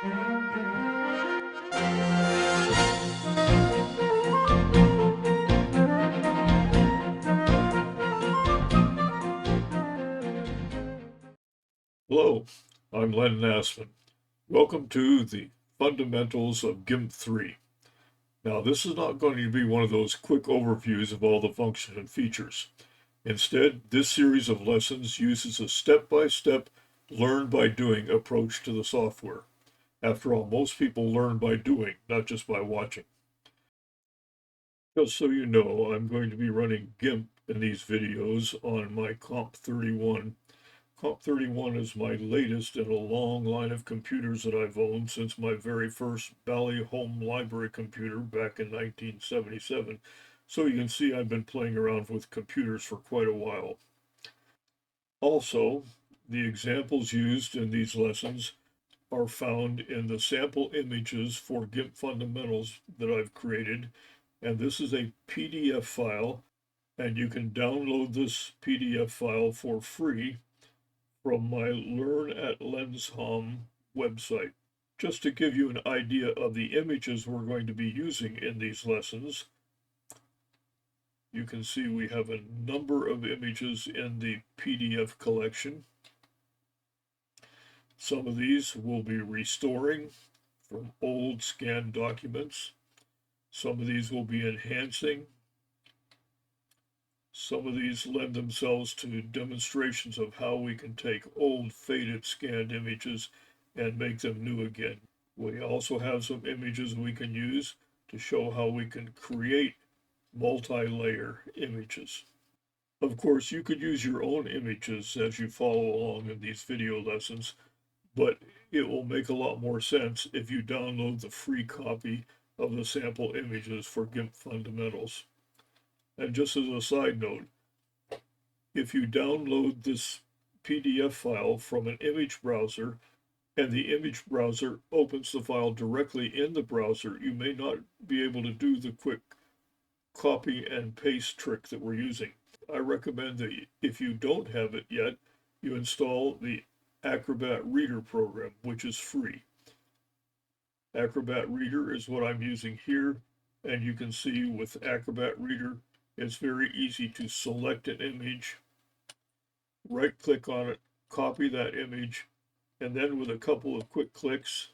Hello, I'm Len Nassman. Welcome to the Fundamentals of Gimp 3. Now, this is not going to be one of those quick overviews of all the functions and features. Instead, this series of lessons uses a step-by-step, learn-by-doing approach to the software. After all, most people learn by doing, not just by watching. Just so you know, I'm going to be running Gimp in these videos on my Comp 31. Comp 31 is my latest in a long line of computers that I've owned since my very first Bally home library computer back in 1977. So you can see I've been playing around with computers for quite a while. Also, the examples used in these lessons are found in the sample images for Gimp fundamentals that I've created. And this is a PDF file, and you can download this PDF file for free from my Learn at Lenshom website. Just to give you an idea of the images we're going to be using in these lessons, you can see we have a number of images in the PDF collection. Some of these will be restoring from old scanned documents. Some of these will be enhancing. Some of these lend themselves to demonstrations of how we can take old faded scanned images and make them new again. We also have some images we can use to show how we can create multi-layer images. Of course, you could use your own images as you follow along in these video lessons, but it will make a lot more sense if you download the free copy of the sample images for Gimp Fundamentals. And just as a side note, if you download this PDF file from an image browser and the image browser opens the file directly in the browser, you may not be able to do the quick copy and paste trick that we're using. I recommend that if you don't have it yet, you install the Acrobat Reader program, which is free. Acrobat Reader is what I'm using here, and you can see with Acrobat Reader, it's very easy to select an image, right-click on it, copy that image, and then with a couple of quick clicks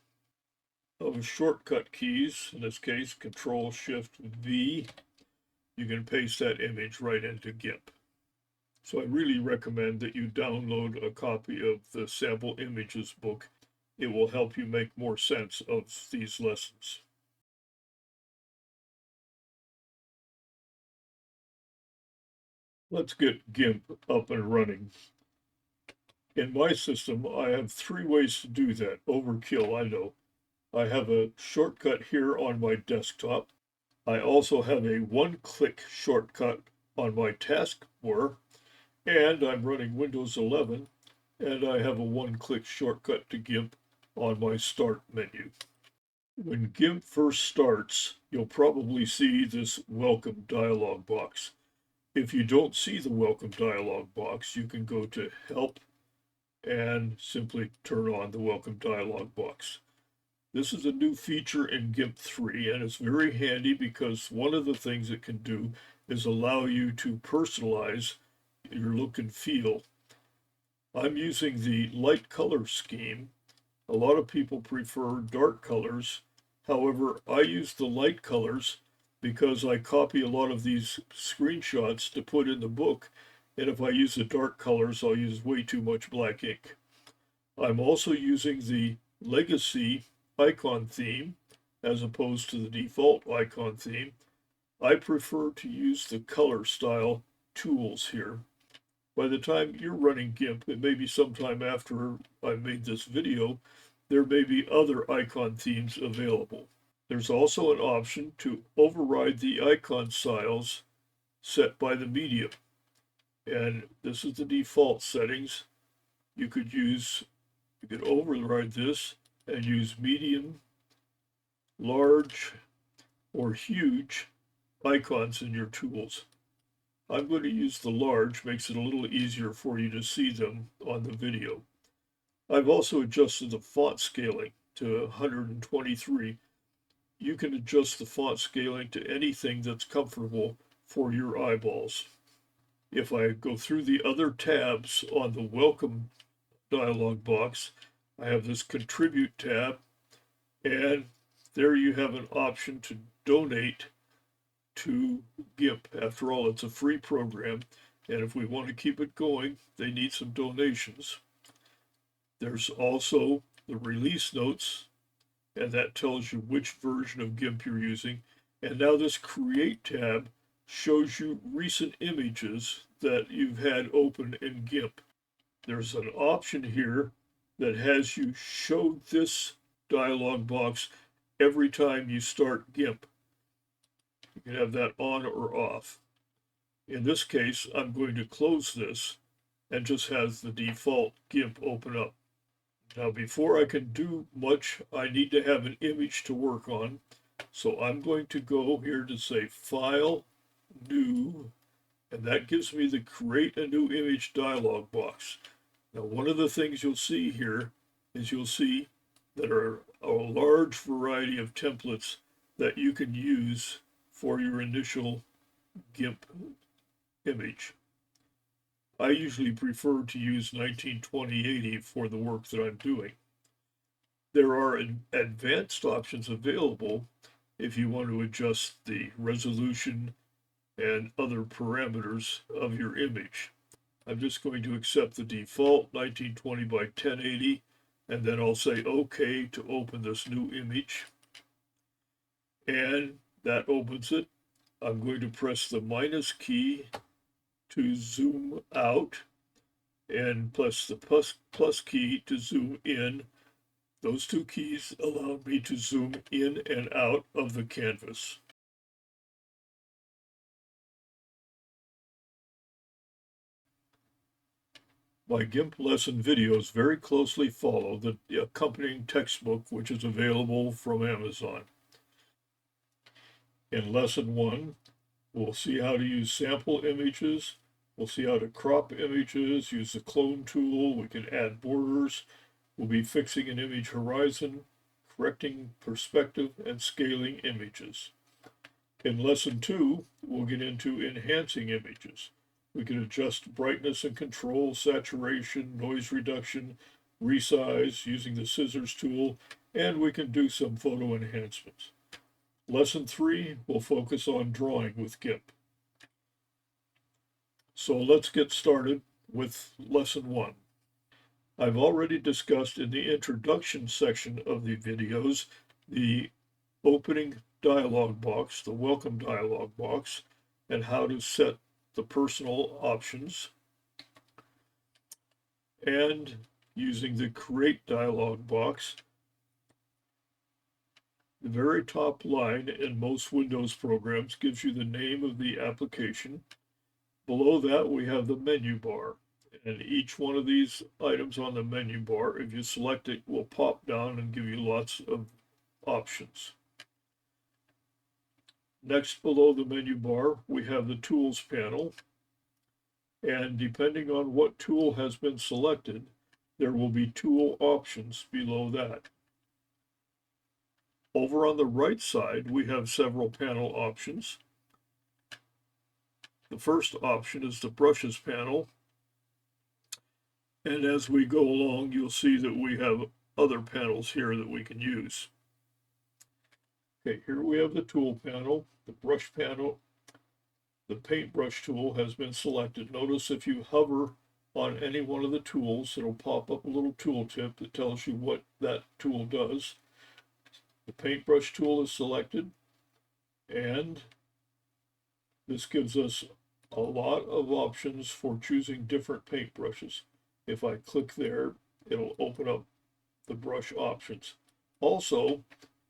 of shortcut keys, in this case, Control-Shift-V, you can paste that image right into Gimp. So I really recommend that you download a copy of the Sample Images book. It will help you make more sense of these lessons. Let's get Gimp up and running. In my system, I have three ways to do that. Overkill, I know. I have a shortcut here on my desktop. I also have a one-click shortcut on my taskbar, and I'm running Windows 11, and I have a one-click shortcut to Gimp on my Start menu. When Gimp first starts, you'll probably see this Welcome dialog box. If you don't see the Welcome dialog box, you can go to Help and simply turn on the Welcome dialog box. This is a new feature in Gimp 3, and it's very handy because one of the things it can do is allow you to personalize your look and feel. I'm using the light color scheme. A lot of people prefer dark colors. However, I use the light colors because I copy a lot of these screenshots to put in the book, and if I use the dark colors, I'll use way too much black ink. I'm also using the legacy icon theme as opposed to the default icon theme. I prefer to use the color style tools here. By the time you're running Gimp, it may be sometime after I made this video, there may be other icon themes available. There's also an option to override the icon styles set by the medium. And this is the default settings. You could override this and use medium, large, or huge icons in your tools. I'm going to use the large, makes it a little easier for you to see them on the video. I've also adjusted the font scaling. to 123. You can adjust the font scaling to anything that's comfortable for your eyeballs. If I go through the other tabs on the Welcome dialog box, I have this Contribute tab, and there you have an option to donate to Gimp. After all, it's a free program, and if we want to keep it going, they need some donations. There's also the release notes, and that tells you which version of Gimp you're using. And now this Create tab shows you recent images that you've had open in Gimp. There's an option here that has you show this dialog box every time you start Gimp. You can have that on or off. In this case, I'm going to close this and just has the default Gimp open up. Now, before I can do much, I need to have an image to work on. So I'm going to go here to say File, New, and that gives me the Create a New Image dialog box. Now, one of the things you'll see here is you'll see that are a large variety of templates that you can use for your initial Gimp image. I usually prefer to use 192080 for the work that I'm doing. There are advanced options available if you want to adjust the resolution and other parameters of your image. I'm just going to accept the default 1920 by 1080, and then I'll say OK to open this new image. And that opens it. I'm going to press the minus key to zoom out and press the plus key to zoom in. Those two keys allow me to zoom in and out of the canvas. My GIMP lesson videos very closely follow the accompanying textbook, which is available from Amazon. In lesson 1, we'll see how to use sample images. We'll see how to crop images, use the clone tool. We can add borders. We'll be fixing an image horizon, correcting perspective, and scaling images. In lesson 2, we'll get into enhancing images. We can adjust brightness and control, saturation, noise reduction, resize using the scissors tool, and we can do some photo enhancements. Lesson 3 will focus on drawing with Gimp. So let's get started with lesson 1. I've already discussed in the introduction section of the videos the opening dialog box, the welcome dialog box, and how to set the personal options, and using the create dialog box. The very top line in most Windows programs gives you the name of the application. Below that, we have the menu bar. And each one of these items on the menu bar, if you select it, will pop down and give you lots of options. Next, below the menu bar, we have the Tools panel. And depending on what tool has been selected, there will be tool options below that. Over on the right side, we have several panel options. The first option is the Brushes panel. And as we go along, you'll see that we have other panels here that we can use. Okay, here we have the tool panel, the brush panel. The paintbrush tool has been selected. Notice if you hover on any one of the tools, it'll pop up a little tooltip that tells you what that tool does. The paintbrush tool is selected, and this gives us a lot of options for choosing different paintbrushes. If I click there, it'll open up the brush options. Also,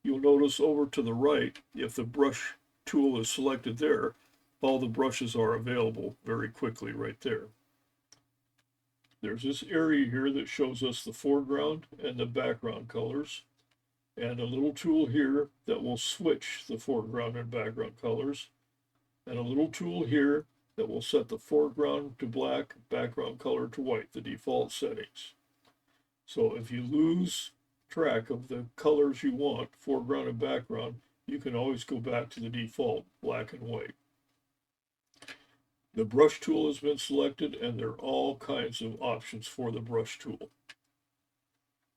you'll notice over to the right, if the brush tool is selected there, all the brushes are available very quickly right there. There's this area here that shows us the foreground and the background colors, and a little tool here that will switch the foreground and background colors, and a little tool here that will set the foreground to black, background color to white, the default settings. So if you lose track of the colors you want, foreground and background, you can always go back to the default black and white. The brush tool has been selected, and there are all kinds of options for the brush tool.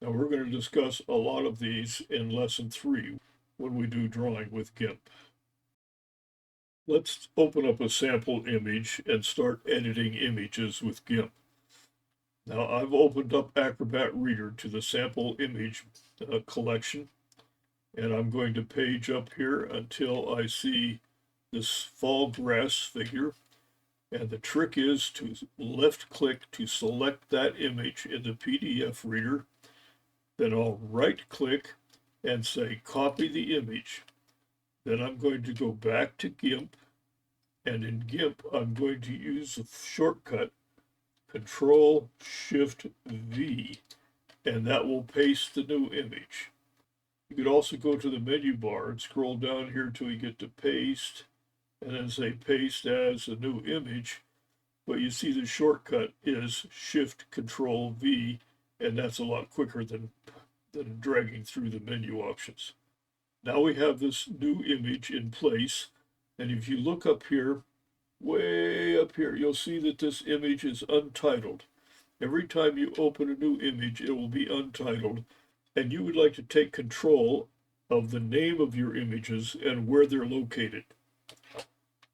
Now we're going to discuss a lot of these in lesson 3 when we do drawing with Gimp. Let's open up a sample image and start editing images with Gimp. Now I've opened up Acrobat Reader to the sample image collection, and I'm going to page up here until I see this fall grass figure. And the trick is to left click to select that image in the PDF reader. Then I'll right click and say copy the image. Then I'm going to go back to Gimp, and in Gimp I'm going to use the shortcut Control Shift V, and that will paste the new image. You could also go to the menu bar and scroll down here till you get to paste, and then say paste as a new image. But you see the shortcut is Shift Control V, and that's a lot quicker than dragging through the menu options. Now we have this new image in place, and if you look up here, way up here, you'll see that this image is untitled. Every time you open a new image, it will be untitled, and you would like to take control of the name of your images and where they're located.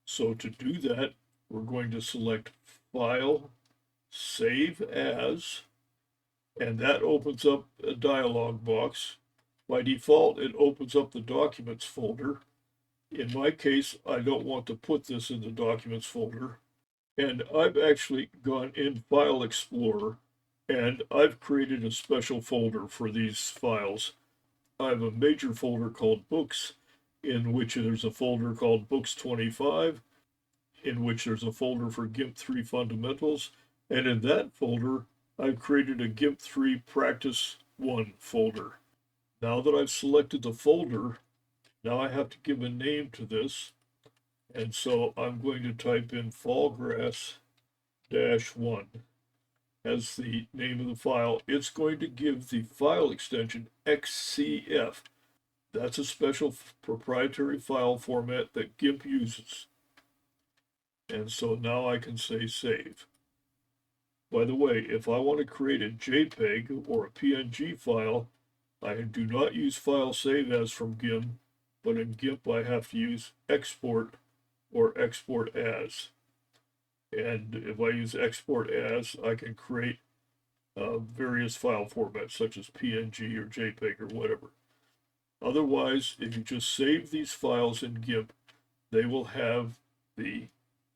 So to do that, we're going to select File, Save As, and that opens up a dialog box. By default, it opens up the Documents folder. In my case, I don't want to put this in the Documents folder. And I've actually gone in File Explorer, and I've created a special folder for these files. I have a major folder called Books, in which there's a folder called Books 25, in which there's a folder for Gimp 3 Fundamentals, and in that folder, I've created a Gimp 3 Practice 1 folder. Now that I've selected the folder, now I have to give a name to this, and so I'm going to type in Fallgrass-1 as the name of the file. It's going to give the file extension XCF. That's a special proprietary file format that Gimp uses. And so now I can say save. By the way, if I want to create a JPEG or a PNG file, I do not use File Save As from Gimp, but in Gimp I have to use Export or Export As. And if I use Export As, I can create various file formats such as PNG or JPEG or whatever. Otherwise, if you just save these files in Gimp, they will have the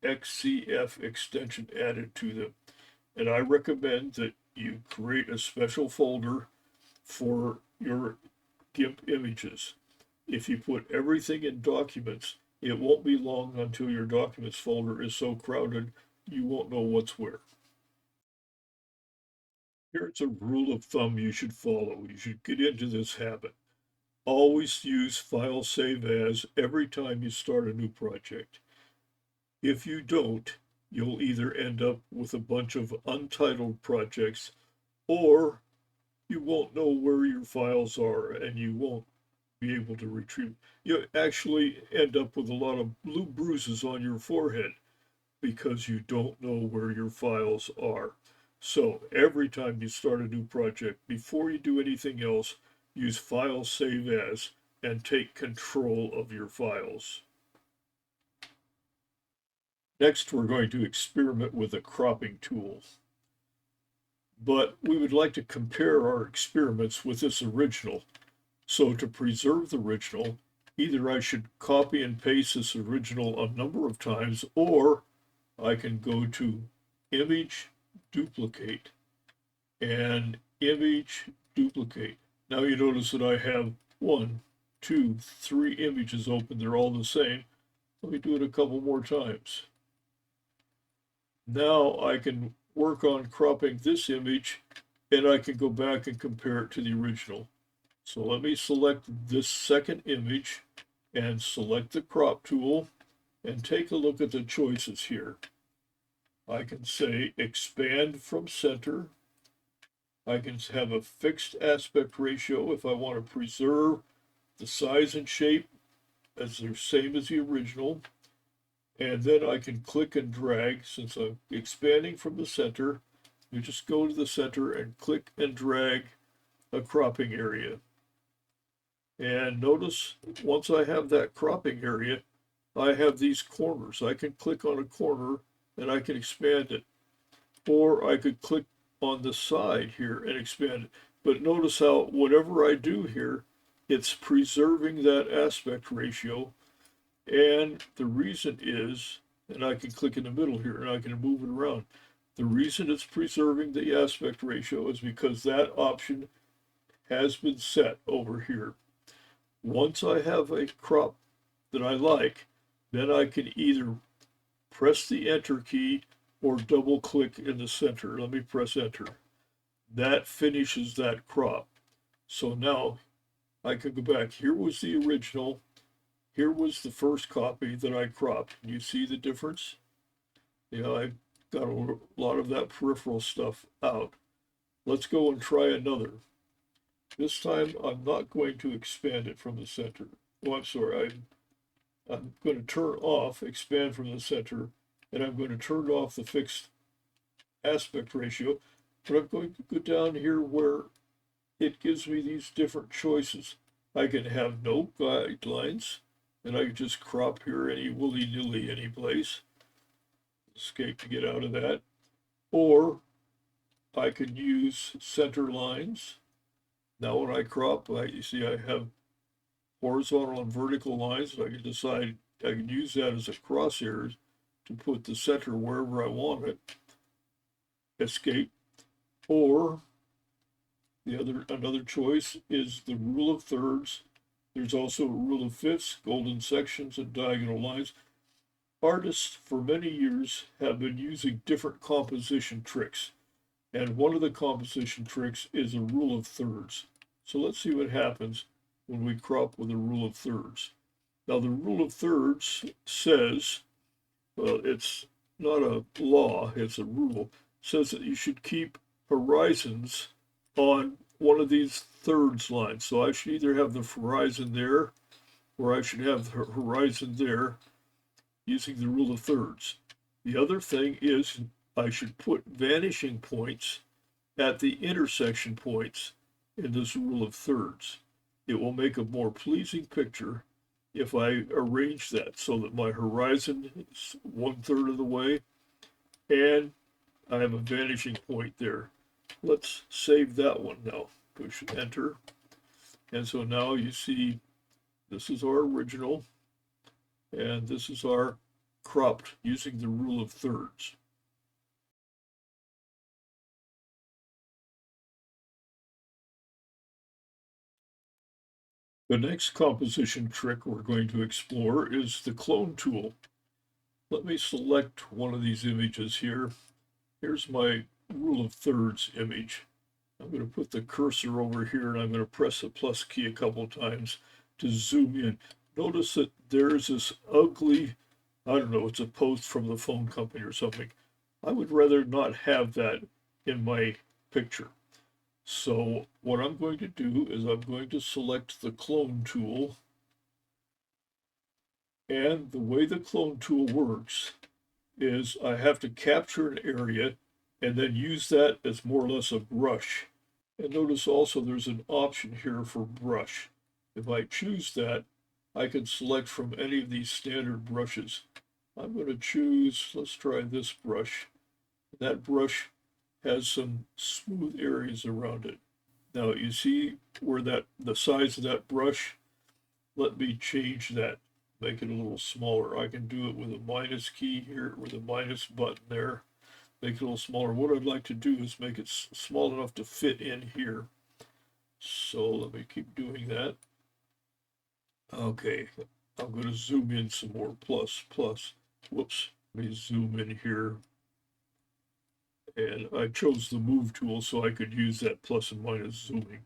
XCF extension added to them. And I recommend that you create a special folder for your Gimp images. If you put everything in Documents, it won't be long until your Documents folder is so crowded you won't know what's where. Here's a rule of thumb you should follow. You should get into this habit. Always use File Save As every time you start a new project. If you don't, you'll either end up with a bunch of untitled projects, or you won't know where your files are and you won't be able to retrieve. You actually end up with a lot of blue bruises on your forehead because you don't know where your files are. So every time you start a new project, before you do anything else, use File Save As and take control of your files. Next, we're going to experiment with a cropping tool. But we would like to compare our experiments with this original. So to preserve the original, either I should copy and paste this original a number of times, or I can go to Image, Duplicate, and Image, Duplicate. Now you notice that I have 1, 2, 3 images open. They're all the same. Let me do it a couple more times. Now I can work on cropping this image, and I can go back and compare it to the original. So let me select this second image and select the crop tool and take a look at the choices here. I can say expand from center, I can have a fixed aspect ratio if I want to preserve the size and shape as they're same as the original. And then I can click and drag since I'm expanding from the center. You just go to the center and click and drag a cropping area. And notice once I have that cropping area, I have these corners. I can click on a corner and I can expand it. Or I could click on the side here and expand it. But notice how whatever I do here, it's preserving that aspect ratio. And the reason is, and I can click in the middle here and I can move it around. The reason it's preserving the aspect ratio is because that option has been set over here. Once I have a crop that I like, then I can either press the enter key or double click in the center. Let me press enter. That finishes that crop. So now I can go back. Here was the original. Here was the first copy that I cropped. You see the difference? Yeah, I got a lot of that peripheral stuff out. Let's go and try another. This time I'm not going to expand it from the center. Oh, I'm sorry. I'm going to turn off expand from the center, and I'm going to turn off the fixed aspect ratio. But I'm going to go down here where it gives me these different choices. I can have no guidelines, and I can just crop here any willy-nilly any place. Escape to get out of that. Or I can use center lines. Now when I crop, you see I have horizontal and vertical lines. I can decide I can use that as a crosshair to put the center wherever I want it. Escape. Or another choice is the rule of thirds. There's also a rule of fifths, golden sections, and diagonal lines. Artists for many years have been using different composition tricks, and one of the composition tricks is a rule of thirds. So let's see what happens when we crop with a rule of thirds. Now the rule of thirds says, well, it's not a law, it's a rule, says that you should keep horizons on one of these thirds lines. So I should either have the horizon there, or I should have the horizon there, using the rule of thirds. The other thing is I should put vanishing points at the intersection points in this rule of thirds. It will make a more pleasing picture if I arrange that so that my horizon is 1/3 of the way and I have a vanishing point there. Let's save that one now. Push enter. And so now you see this is our original and this is our cropped using the rule of thirds. The next composition trick we're going to explore is the clone tool. Let me select one of these images here. Here's my rule of thirds image. I'm going to put the cursor over here and I'm going to press the plus key a couple times to zoom in. Notice that there's this ugly, I don't know, it's a post from the phone company or something. I would rather not have that in my picture. So what I'm going to do is I'm going to select the clone tool. And the way the clone tool works is I have to capture an area and then use that as more or less a brush. And notice also there's an option here for brush. If I choose that, I can select from any of these standard brushes. I'm going to choose, let's try this brush. That brush has some smooth areas around it. Now you see where the size of that brush, let me change that, make it a little smaller. I can do it with a minus key here, with a minus button there, make it a little smaller. What I'd like to do is make it small enough to fit in here. So let me keep doing that. Okay, I'm going to zoom in some more, plus. Whoops, let me zoom in here. And I chose the move tool so I could use that plus and minus zooming.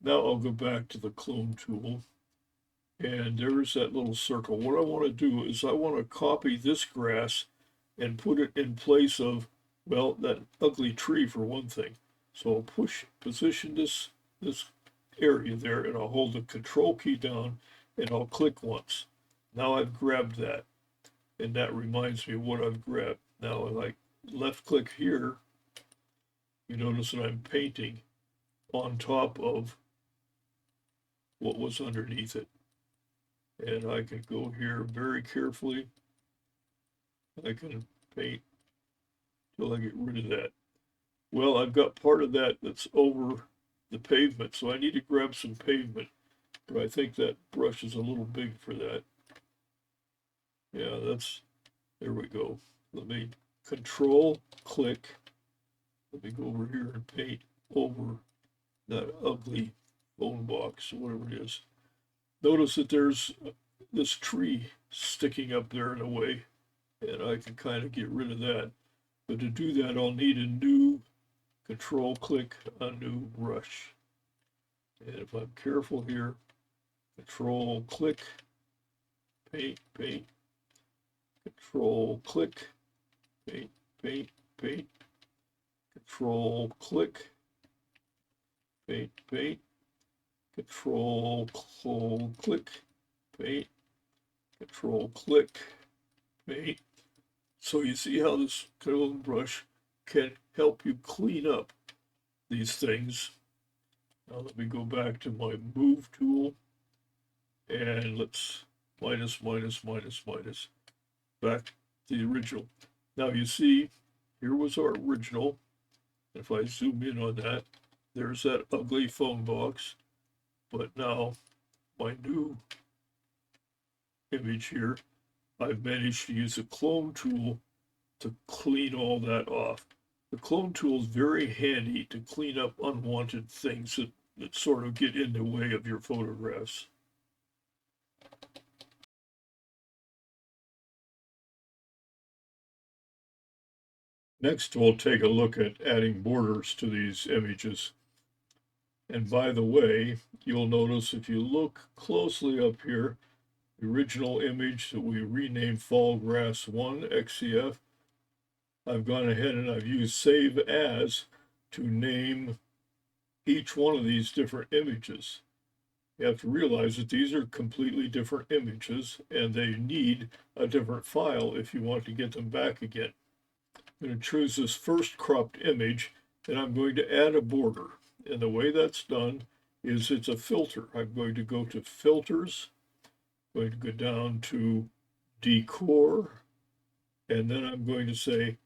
Now I'll go back to the clone tool. And there's that little circle. What I want to do is I want to copy this grass and put it in place of, well, that ugly tree for one thing. So I'll position this area there, and I'll hold the control key down, and I'll click once. Now I've grabbed that, and that reminds me of what I've grabbed. Now if I left click here, you notice that I'm painting on top of what was underneath it. And I can go here very carefully. I can paint till I get rid of that. Well, I've got part of that that's over the pavement, so I need to grab some pavement, but I think that brush is a little big for that. Yeah, there we go. Let me control click. Let me go over here and paint over that ugly bone box, or whatever it is. Notice that there's this tree sticking up there in a way, and I can kind of get rid of that. But to do that, I'll need a new control click, a new brush. And if I'm careful here, control click, paint, paint, control click, paint, paint, paint, control click, paint, paint, control click, paint, control click, paint. So you see how this coloring brush can help you clean up these things. Now let me go back to my move tool, and let's minus, minus, minus, minus, back to the original. Now you see, here was our original. If I zoom in on that, there's that ugly phone box. But now my new image here, I've managed to use a clone tool to clean all that off. The clone tool is very handy to clean up unwanted things that sort of get in the way of your photographs. Next, we'll take a look at adding borders to these images. And by the way, you'll notice if you look closely up here, the original image that we renamed Fall Grass 1 XCF, I've gone ahead and I've used Save As to name each one of these different images. You have to realize that these are completely different images and they need a different file if you want to get them back again. I'm going to choose this first cropped image and I'm going to add a border. And the way that's done is it's a filter. I'm going to go to Filters, going to go down to Decor, and then I'm going to say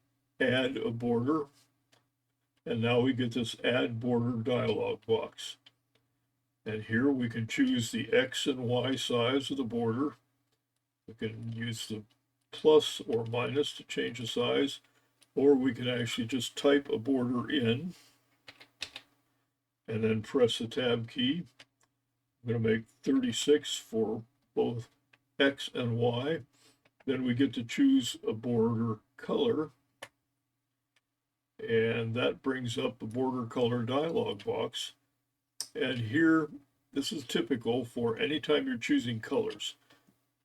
Add a Border. And now we get this Add Border dialog box. And here we can choose the X and Y size of the border. We can use the plus or minus to change the size, or we can actually just type a border in and then press the tab key. I'm going to make 36 for both X and Y. Then we get to choose a border color. And that brings up the border color dialog box. And here, this is typical for anytime you're choosing colors.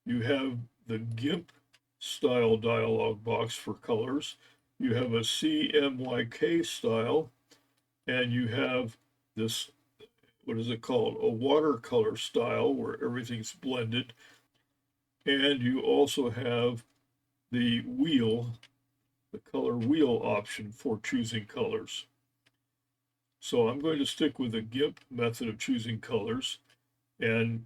You have the Gimp style dialog box for colors. You have a CMYK style, and you have this, what is it called? A watercolor style where everything's blended. And you also have the wheel, the color wheel option for choosing colors. So I'm going to stick with the Gimp method of choosing colors. And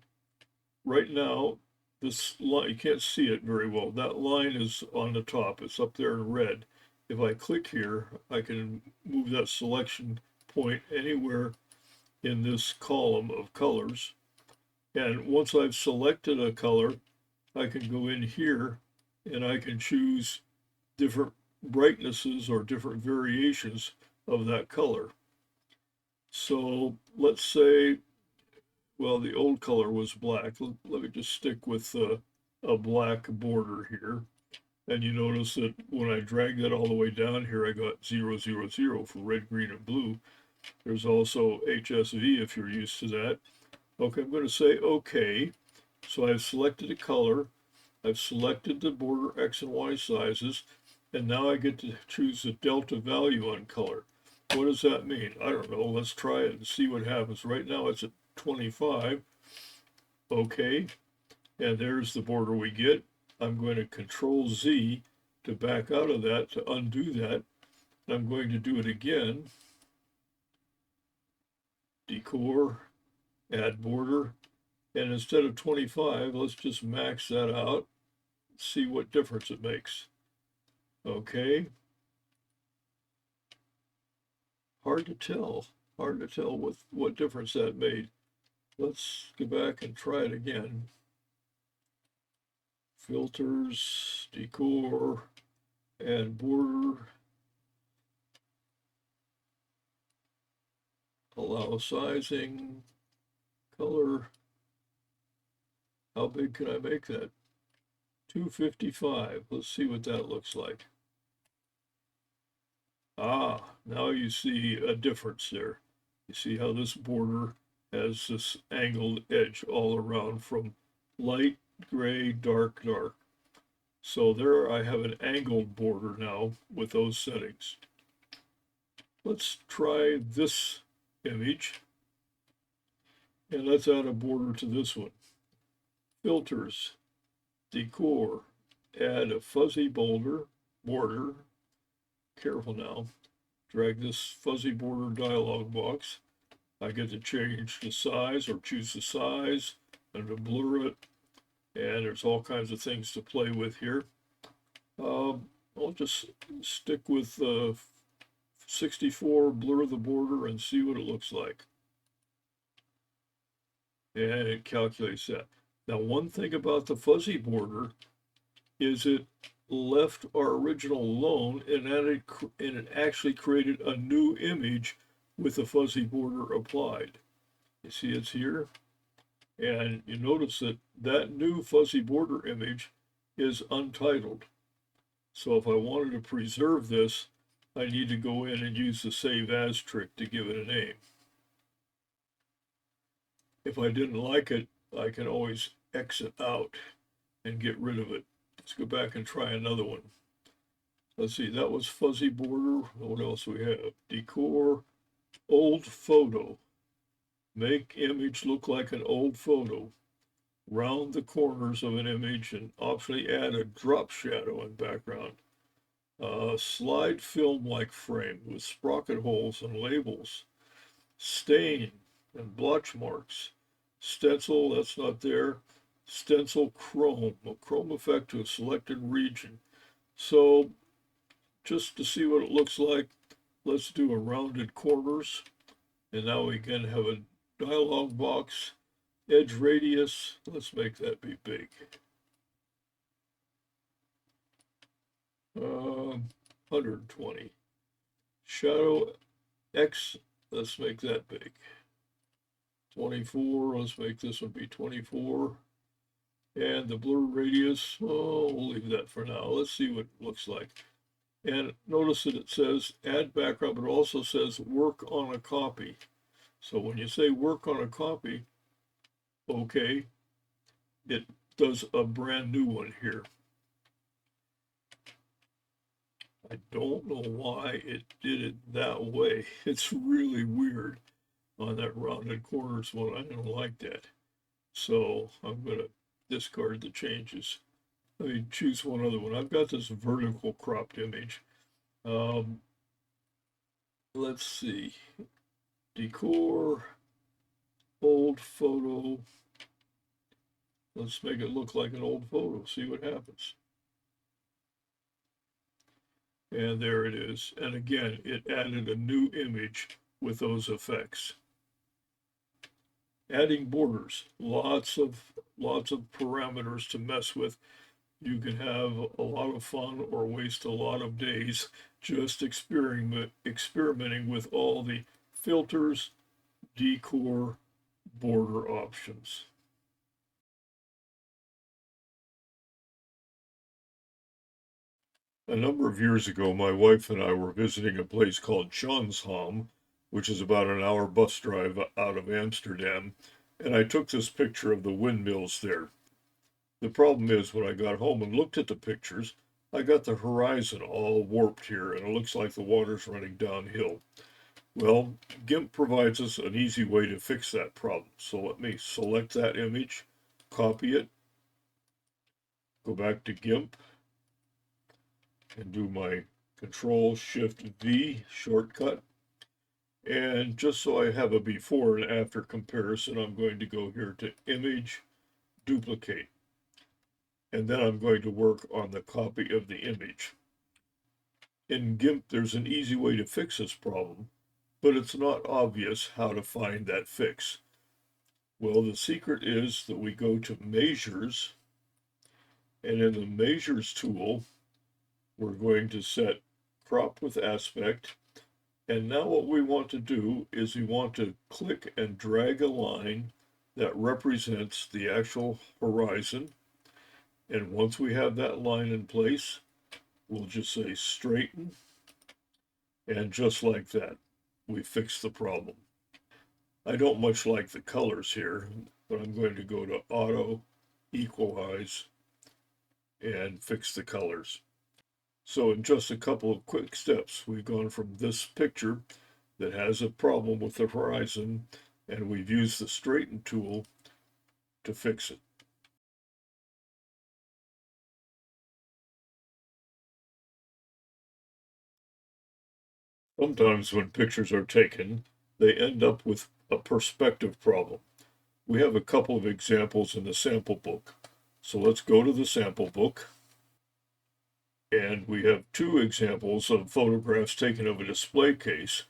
right now, this line, you can't see it very well. That line is on the top. It's up there in red. If I click here, I can move that selection point anywhere in this column of colors. And once I've selected a color, I can go in here and I can choose different brightnesses or different variations of that color. So let's say, well, the old color was black. Let me just stick with a black border here. And you notice that when I drag that all the way down here, I got 0, 0, 0 for red, green, and blue. There's also HSV if you're used to that. Okay, I'm going to say OK. So I've selected a color. I've selected the border X and Y sizes. And now I get to choose the delta value on color. What does that mean? I don't know. Let's try it and see what happens. Right now it's at 25. Okay. And there's the border we get. I'm going to Control Z to back out of that, to undo that. I'm going to do it again. Decor, add border. And instead of 25, let's just max that out. See what difference it makes. Okay. Hard to tell. Hard to tell what difference that made. Let's go back and try it again. Filters, decor, add border, allow sizing, color. How big can I make that? 255. Let's see what that looks like. Ah, now you see a difference there. You see how this border has this angled edge all around from light, gray, dark, dark. So there I have an angled border now with those settings. Let's try this image and let's add a border to this one. Filters, decor, add a fuzzy border. Careful now. Drag this fuzzy border dialog box. I get to change the size or choose the size and to blur it. And there's all kinds of things to play with here. I'll just stick with 64, blur the border and see what it looks like. And it calculates that. Now, one thing about the fuzzy border is it left our original alone and it actually created a new image with the fuzzy border applied. You see it's here? And you notice that that new fuzzy border image is untitled. So if I wanted to preserve this, I need to go in and use the Save As trick to give it a name. If I didn't like it, I can always exit out and get rid of it. Let's go back and try another one. Let's see, that was fuzzy border. What else we have? Decor, old photo. Make image look like an old photo. Round the corners of an image and optionally add a drop shadow in background. Slide film-like frame with sprocket holes and labels. Stain and blotch marks. Stencil, that's not there. Stencil chrome, a chrome effect to a selected region. So just to see what it looks like, let's do a rounded corners. And now we can have a dialog box. Edge radius, let's make that be big. 120. Shadow X, let's make that big. 24, let's make this one be 24. And the blur radius, oh, we'll leave that for now. Let's see what it looks like. And notice that it says add background, but it also says work on a copy. So when you say work on a copy, okay, it does a brand new one here. I don't know why it did it that way. It's really weird on that rounded corners one. I don't like that. So I'm going to discard the changes. Let me choose one other one. I've got this vertical cropped image. Let's see. Decor, old photo. Let's make it look like an old photo. See what happens. And there it is. And again, it added a new image with those effects. Adding borders, lots of parameters to mess with. You can have a lot of fun or waste a lot of days just experimenting with all the filters, decor, border options. A number of years ago, my wife and I were visiting a place called Johnsholm, which is about an hour bus drive out of Amsterdam, and I took this picture of the windmills there. The problem is when I got home and looked at the pictures, I got the horizon all warped here, and it looks like the water's running downhill. Well, Gimp provides us an easy way to fix that problem. So let me select that image, copy it, go back to Gimp, and do my Control Shift V shortcut. And just so I have a before and after comparison, I'm going to go here to Image, Duplicate. And then I'm going to work on the copy of the image. In Gimp, there's an easy way to fix this problem, but it's not obvious how to find that fix. Well, the secret is that we go to Measures, and in the Measures tool, we're going to set Crop with Aspect. And now what we want to do is we want to click and drag a line that represents the actual horizon. And once we have that line in place, we'll just say straighten. And just like that, we fix the problem. I don't much like the colors here, but I'm going to go to Auto, Equalize, and fix the colors. So in just a couple of quick steps, we've gone from this picture that has a problem with the horizon, and we've used the straighten tool to fix it. Sometimes when pictures are taken, they end up with a perspective problem. We have a couple of examples in the sample book. So let's go to the sample book. And we have two examples of photographs taken of a display case.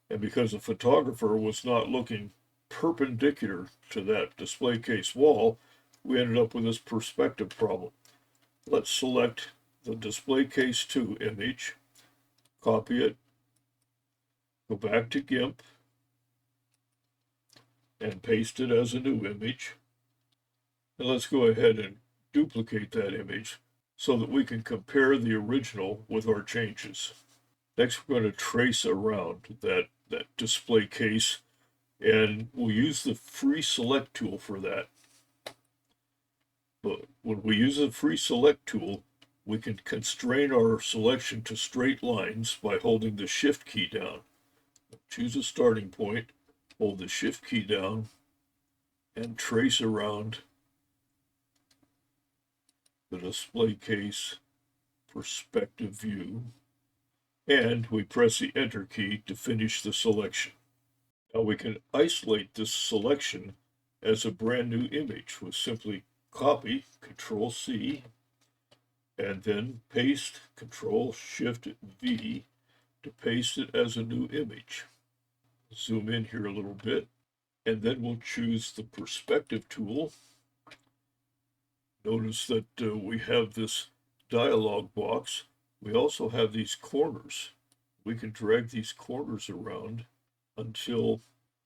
And because the photographer was not looking perpendicular to that display case wall, we ended up with this perspective problem. Let's select the display case 2 image, copy it, go back to Gimp, and paste it as a new image. And let's go ahead and duplicate that image so that we can compare the original with our changes. Next, we're going to trace around that display case, and we'll use the free select tool for that. But when we use the free select tool, we can constrain our selection to straight lines by holding the shift key down. Choose a starting point, hold the shift key down, and trace around the display case perspective view. And we press the enter key to finish the selection. Now we can isolate this selection as a brand new image with simply copy, Control C, and then paste, Control Shift V to paste it as a new image. Zoom in here a little bit, and then we'll choose the perspective tool. Notice that we have this dialog box. We also have these corners. We can drag these corners around until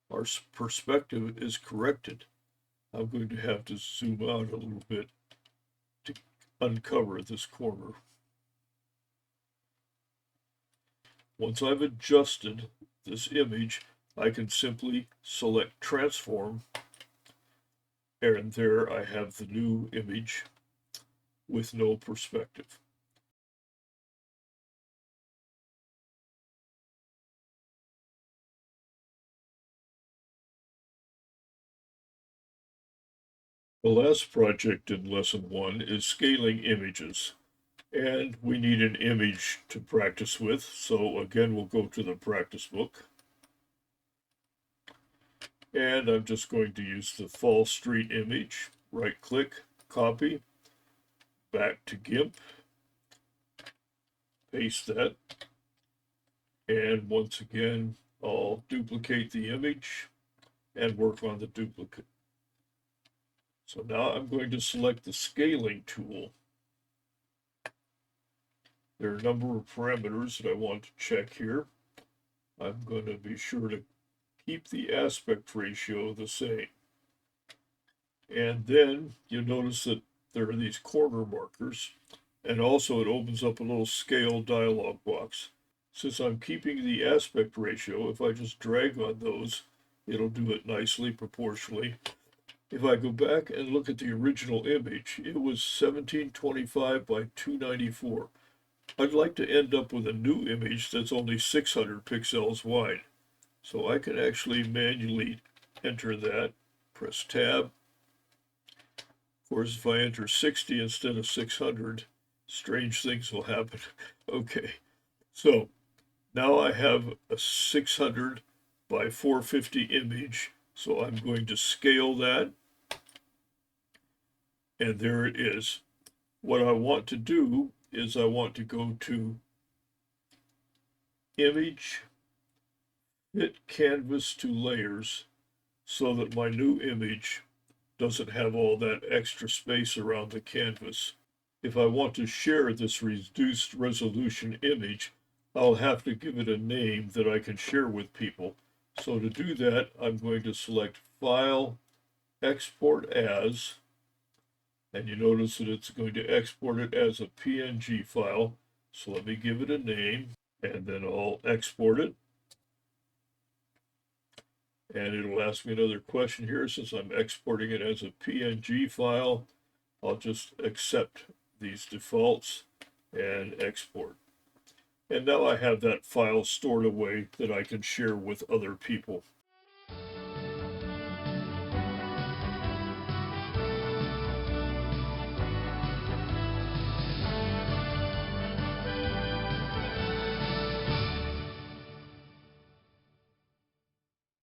our perspective is corrected. I'm going to have to zoom out a little bit to uncover this corner. Once I've adjusted this image, I can simply select transform, and there I have the new image with no perspective. The last project in lesson 1 is scaling images. And we need an image to practice with. So again, we'll go to the practice book. And I'm just going to use the Fall Street image. Right click, copy, back to Gimp, paste that. And once again, I'll duplicate the image and work on the duplicate. So now I'm going to select the scaling tool. There are a number of parameters that I want to check here. I'm going to be sure to keep the aspect ratio the same. And then you'll notice that there are these corner markers, and also it opens up a little scale dialog box. Since I'm keeping the aspect ratio, if I just drag on those, it'll do it nicely proportionally. If I go back and look at the original image, it was 1725 by 294. I'd like to end up with a new image that's only 600 pixels wide. So I can actually manually enter that. Press tab. Of course, if I enter 60 instead of 600, strange things will happen. Okay, so now I have a 600 by 450 image. So I'm going to scale that. And there it is. What I want to do is I want to go to Image, Fit Canvas to Layers, so that my new image doesn't have all that extra space around the canvas. If I want to share this reduced resolution image, I'll have to give it a name that I can share with people. So to do that, I'm going to select File, Export As, and you notice that it's going to export it as a PNG file. So let me give it a name, and then I'll export it. And it'll ask me another question here. Since I'm exporting it as a PNG file, I'll just accept these defaults and export. And now I have that file stored away that I can share with other people.